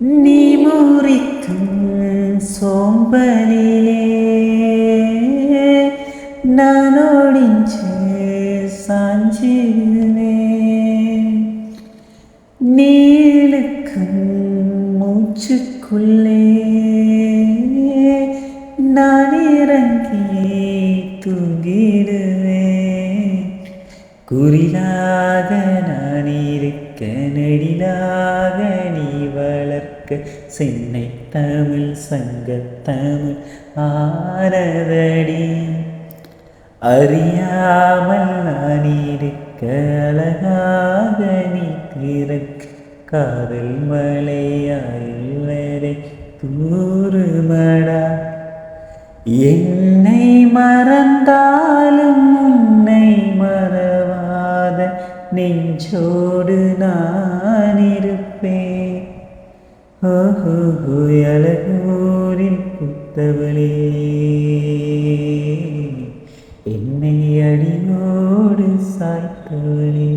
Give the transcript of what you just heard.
நீ முறிக்கும் சோம்பலிலே நான் ஒடிஞ்சு சாஞ்சிருவேன். நீ இழுக்கும் மூச்சுக்குள்ளே நான் இறங்கி தூங்கிடுவேன். குறிலாக நான் இருக்க நெடிலாக நீ வளர்க்க சென்னை தமிழ் சங்கத்தமிழ் ஆனதடி. அறியாமல் நான் இருக்க அழகாக நீ திறக்க காதல் மலையாயில் வரை தூறுமடா. என்னை மறந்தாலும் உன்னை மறவாத நெஞ்சோடு நான் இருப்பேன். ஓஹோ அழகூரில் புத்தவளே, என்னை அடியோடு சாய்த்தவளே.